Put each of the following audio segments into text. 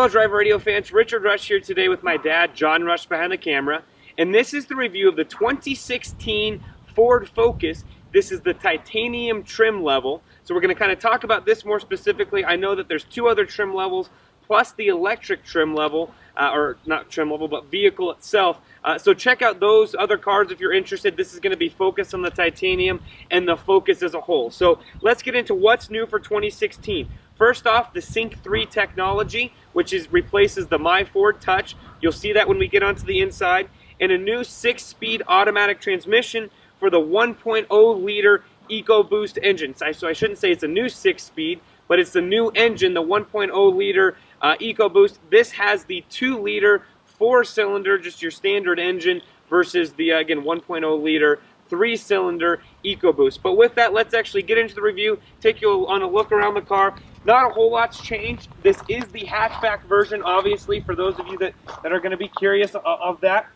Hello Driver Radio fans, Richard Rush here today with my dad, John Rush, behind the camera. And this is the review of the 2016 Ford Focus. This is the titanium trim level. So we're going to kind of talk about this more specifically. I know that there's two other trim levels, plus the electric trim level, or not trim level, but vehicle itself. So check out those other cars if you're interested. This is going to be focused on the titanium and the Focus as a whole. So let's get into what's new for 2016. First off, the Sync 3 technology, which replaces the My Ford Touch. You'll see that when we get onto the inside. And a new 6-speed automatic transmission for the 1.0-liter EcoBoost engine. So I shouldn't say it's a new 6-speed, but it's the new engine, the 1.0-liter EcoBoost. This has the 2-liter 4-cylinder, just your standard engine, versus the, again, 1.0-liter 3-cylinder EcoBoost. But with that, let's actually get into the review, take you on a look around the car. Not a whole lot's changed. This is the hatchback version, obviously, for those of you that are going to be curious of that.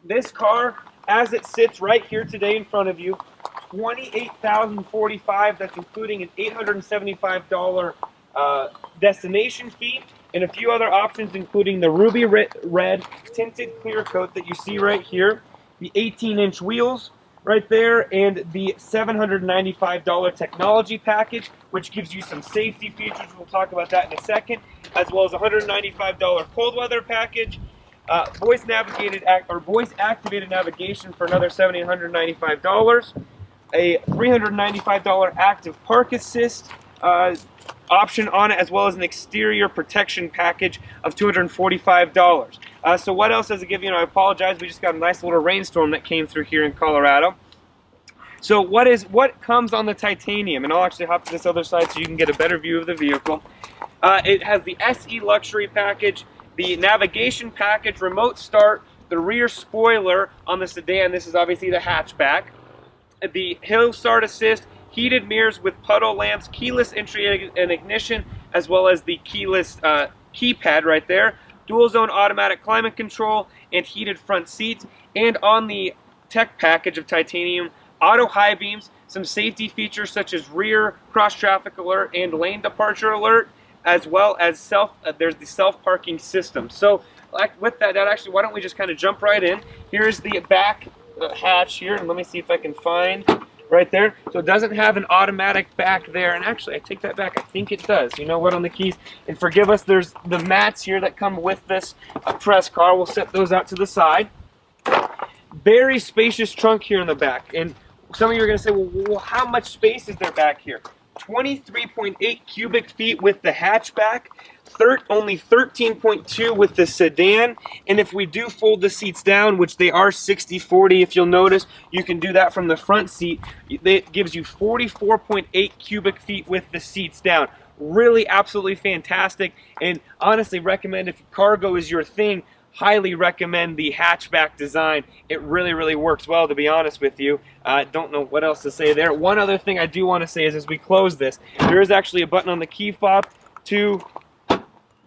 This car, as it sits right here today in front of you, $28,045. That's including an $875 destination fee and a few other options, including the ruby red tinted clear coat that you see right here, the 18-inch wheels right there, and the $795 technology package, which gives you some safety features. We'll talk about that in a second, as well as a $195 cold weather package, voice activated navigation for another $795, a $395 active park assist option on it, as well as an exterior protection package of $245. So what else does it give you? And I apologize, we just got a nice little rainstorm that came through here in Colorado. So what comes on the titanium? And I'll actually hop to this other side so you can get a better view of the vehicle. It has the SE Luxury package, the navigation package, remote start, the rear spoiler on the sedan. This is obviously the hatchback. The hill start assist, heated mirrors with puddle lamps, keyless entry and ignition, as well as the keyless keypad right there, dual zone automatic climate control, and heated front seats. And on the tech package of titanium, auto high beams, some safety features such as rear cross traffic alert and lane departure alert, as well as there's the self-parking system. So with that actually, why don't we just kind of jump right in. Here's the back hatch here, and let me see if I can find right there. So it doesn't have an automatic back there, and actually I take that back, I think it does. You know what, on the keys, and forgive us, there's the mats here that come with this press car. We'll set those out to the side. Very spacious trunk here in the back, and some of you are going to say, well, how much space is there back here? 23.8 cubic feet with the hatchback, only 13.2 with the sedan. And if we do fold the seats down, which they are 60-40, if you'll notice, you can do that from the front seat. It gives you 44.8 cubic feet with the seats down. Really absolutely fantastic, and honestly recommend, if cargo is your thing, highly recommend the hatchback design. It really, really works well, to be honest with you. I don't know what else to say there. One other thing I do want to say is, as we close this, there is actually a button on the key fob to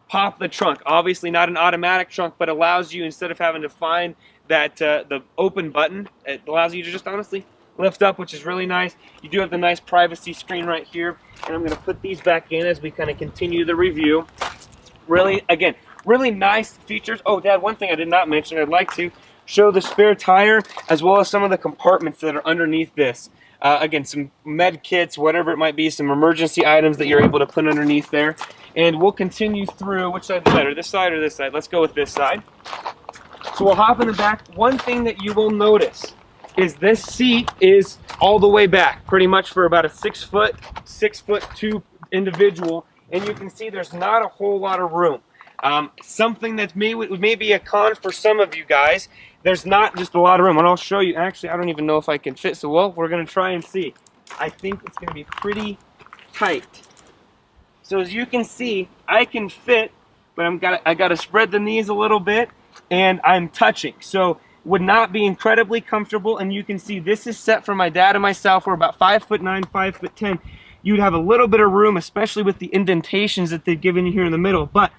pop the trunk. Obviously not an automatic trunk, but allows you, instead of having to find that the open button, it allows you to just honestly lift up, which is really nice. You do have the nice privacy screen right here, and I'm going to put these back in as we kind of continue the review. Really, again, really nice features. Oh, Dad, one thing I did not mention, I'd like to show the spare tire, as well as some of the compartments that are underneath this. Again, some med kits, whatever it might be, some emergency items that you're able to put underneath there. And we'll continue through, which side's better, this side or this side? Let's go with this side. So we'll hop in the back. One thing that you will notice is this seat is all the way back, pretty much for about a 6'2" individual. And you can see there's not a whole lot of room. Something that may be a con for some of you guys, there's not just a lot of room. And I'll show you. Actually, I don't even know if I can fit, so well, we're going to try and see. I think it's going to be pretty tight. So as you can see, I can fit, but I got to spread the knees a little bit, and I'm touching. So would not be incredibly comfortable. And you can see this is set for my dad and myself. We're about 5'9", 5'10". You'd have a little bit of room, especially with the indentations that they've given you here in the middle. But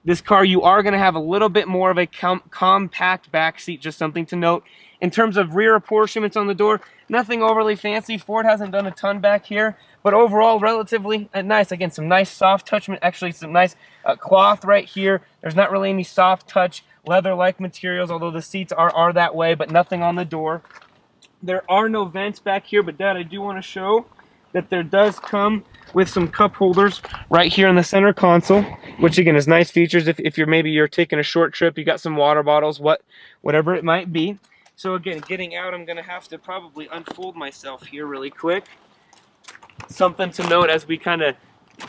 this car, you are going to have a little bit more of a compact back seat, just something to note. In terms of rear apportionments on the door, nothing overly fancy. Ford hasn't done a ton back here, but overall relatively nice. Again, some nice soft touch, actually some nice cloth right here. There's not really any soft touch leather-like materials, although the seats are that way, but nothing on the door. There are no vents back here, but Dad, I do want to show that there does come with some cup holders right here in the center console, which again is nice features if you're taking a short trip, you got some water bottles, whatever it might be. So again, getting out, I'm gonna have to probably unfold myself here really quick. Something to note as we kind of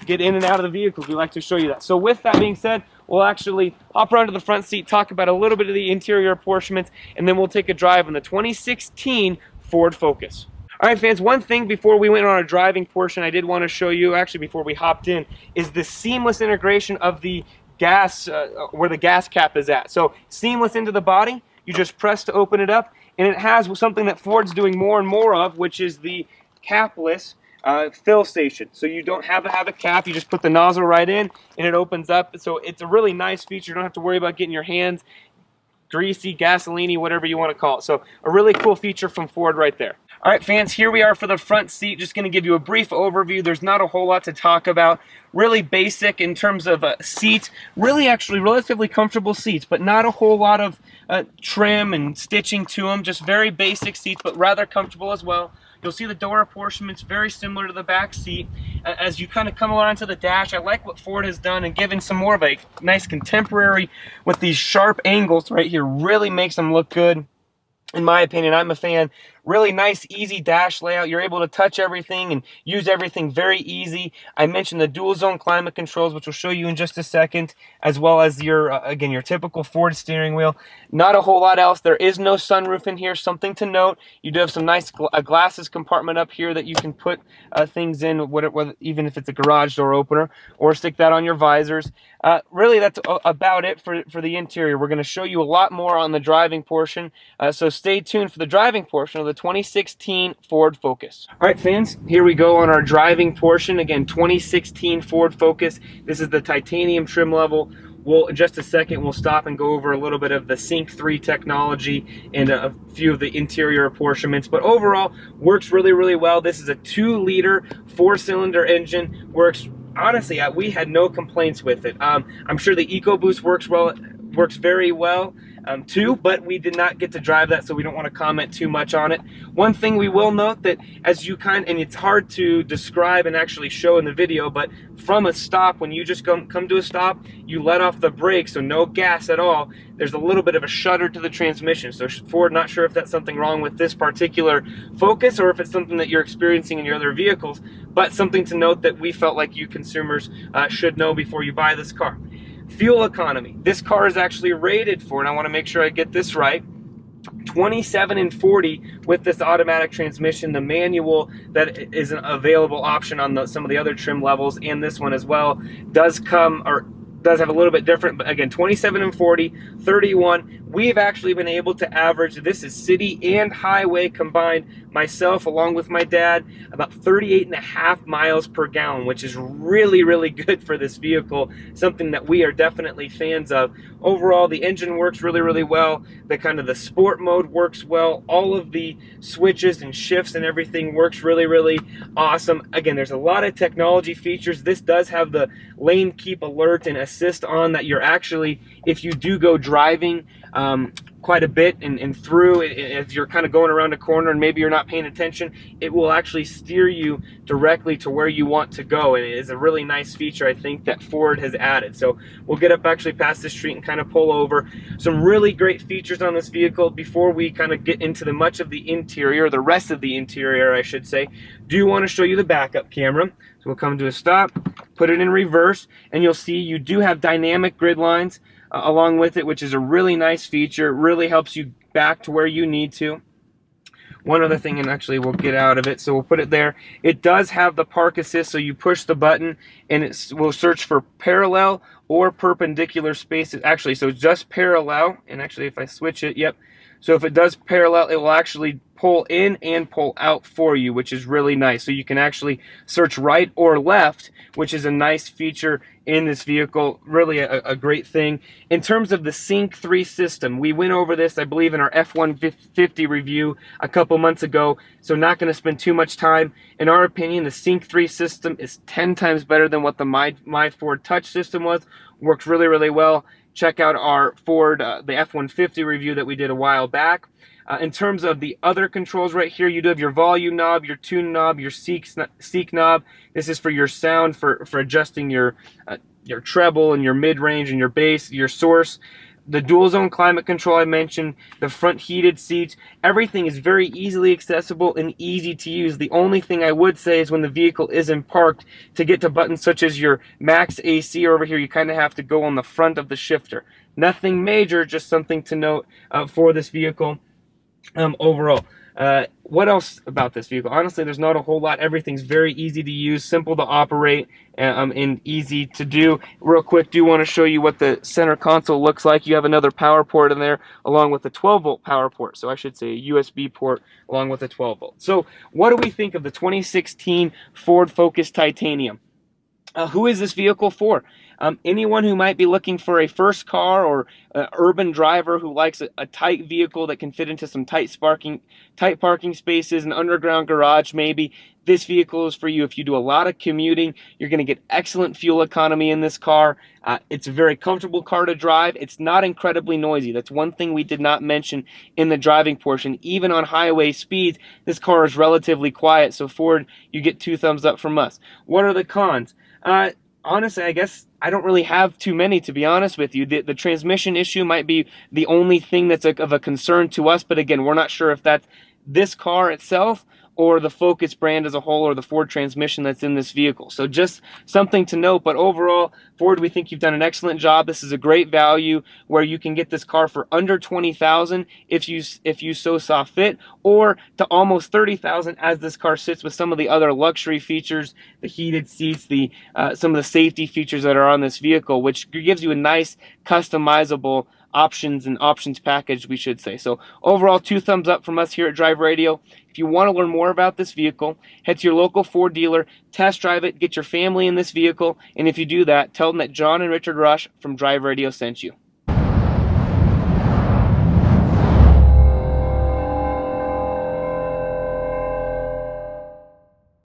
get in and out of the vehicles, we like to show you that. So with that being said, we'll actually hop around to the front seat, talk about a little bit of the interior apportionments, and then we'll take a drive in the 2016 Ford Focus. All right, fans, one thing before we went on our driving portion I did want to show you, actually before we hopped in, is the seamless integration of the gas, where the gas cap is at. So seamless into the body, you just press to open it up, and it has something that Ford's doing more and more of, which is the capless fill station. So you don't have to have a cap, you just put the nozzle right in and it opens up. So it's a really nice feature. You don't have to worry about getting your hands greasy, gasoline-y, whatever you want to call it. So a really cool feature from Ford right there. All right, fans, here we are for the front seat. Just going to give you a brief overview. There's not a whole lot to talk about. Really basic in terms of seats. Really, actually, relatively comfortable seats, but not a whole lot of trim and stitching to them. Just very basic seats, but rather comfortable as well. You'll see the door apportionments very similar to the back seat. As you kind of come around to the dash, I like what Ford has done and given some more of a nice contemporary with these sharp angles right here. Really makes them look good. In my opinion, I'm a fan. Really nice, easy dash layout. You're able to touch everything and use everything very easy. I mentioned the dual zone climate controls, which we'll show you in just a second, as well as your, again, your typical Ford steering wheel. Not a whole lot else. There is no sunroof in here. Something to note, you do have some nice glasses compartment up here that you can put things in, even if it's a garage door opener, or stick that on your visors. Really, that's about it for the interior. We're going to show you a lot more on the driving portion, so stay tuned for the driving portion of the 2016 Ford Focus. All right, fans, here we go on our driving portion. Again, 2016 Ford Focus. This is the titanium trim level. We'll, in just a second, we'll stop and go over a little bit of the Sync 3 technology and a few of the interior apportionments, but overall, works really, really well. This is a 2-liter, 4-cylinder engine. Works, honestly, we had no complaints with it. I'm sure the EcoBoost works very well too, but we did not get to drive that, so we don't want to comment too much on it. One thing we will note that as you and it's hard to describe and actually show in the video, but from a stop, when you just come to a stop, you let off the brake, so no gas at all. There's a little bit of a shudder to the transmission. So Ford, not sure if that's something wrong with this particular Focus or if it's something that you're experiencing in your other vehicles, but something to note that we felt like you consumers should know before you buy this car. Fuel economy. This car is actually rated for, and I want to make sure I get this right, 27 and 40 with this automatic transmission. The manual that is an available option on some of the other trim levels, and this one as well, does have a little bit different, but again, 27 and 40, 31. We've actually been able to average, this is city and highway combined, myself along with my dad, about 38.5 miles per gallon, which is really, really good for this vehicle, something that we are definitely fans of. Overall, the engine works really, really well. The sport mode works well. All of the switches and shifts and everything works really, really awesome. Again, there's a lot of technology features. This does have the lane keep alert and assist on that. You're actually, if you do go driving quite a bit and through, if you're kind of going around a corner and maybe you're not paying attention, it will actually steer you directly to where you want to go, and it is a really nice feature I think that Ford has added. So we'll get up actually past the street and kind of pull over. Some really great features on this vehicle. Before we kind of get into much of the interior, the rest of the interior I should say, do want to show you the backup camera. So we'll come to a stop, put it in reverse, and you'll see you do have dynamic grid lines along with it, which is a really nice feature. Really helps you back to where you need to. One other thing, and actually we'll get out of it, so we'll put it there. It does have the park assist, so you push the button and it will search for parallel or perpendicular spaces. Actually, so just parallel, and actually if I switch it, yep. So if it does parallel, it will actually pull in and pull out for you, which is really nice. So you can actually search right or left, which is a nice feature in this vehicle. Really a great thing. In terms of the Sync 3 system, we went over this, I believe, in our F-150 review a couple months ago, so not going to spend too much time. In our opinion, the Sync 3 system is 10 times better than what the My Ford Touch system was. Works really, really well. Check out our Ford, the F-150 review that we did a while back. In terms of the other controls right here, you do have your volume knob, your tune knob, your seek knob. This is for your sound, for adjusting your treble and your mid-range and your bass, your source. The dual zone climate control I mentioned, the front heated seats, everything is very easily accessible and easy to use. The only thing I would say is when the vehicle isn't parked, to get to buttons such as your max AC over here, you kind of have to go on the front of the shifter. Nothing major, just something to note for this vehicle. Overall, what else about this vehicle? Honestly, there's not a whole lot. Everything's very easy to use, simple to operate, and easy to do. Real quick, do want to show you what the center console looks like. You have another power port in there along with a 12-volt power port. So I should say a USB port along with a 12-volt. So what do we think of the 2016 Ford Focus Titanium? Who is this vehicle for? Anyone who might be looking for a first car, or an urban driver who likes a tight vehicle that can fit into some tight parking spaces, an underground garage maybe. This vehicle is for you. If you do a lot of commuting, you're going to get excellent fuel economy in this car. It's a very comfortable car to drive. It's not incredibly noisy. That's one thing we did not mention in the driving portion. Even on highway speeds, this car is relatively quiet. So Ford, you get 2 thumbs up from us. What are the cons? Honestly, I guess I don't really have too many, to be honest with you. The transmission issue might be the only thing that's of a concern to us, but again, we're not sure if that's this car itself or the Focus brand as a whole, or the Ford transmission that's in this vehicle. So just something to note. But overall, Ford, we think you've done an excellent job. This is a great value where you can get this car for under $20,000 if you so saw fit, or to almost $30,000 as this car sits with some of the other luxury features, the heated seats, the some of the safety features that are on this vehicle, which gives you a nice customizable options package, we should say. So overall, 2 thumbs up from us here at Drive Radio. If you want to learn more about this vehicle, head to your local Ford dealer, test drive it, get your family in this vehicle, and if you do that, tell them that John and Richard Rush from Drive Radio sent you.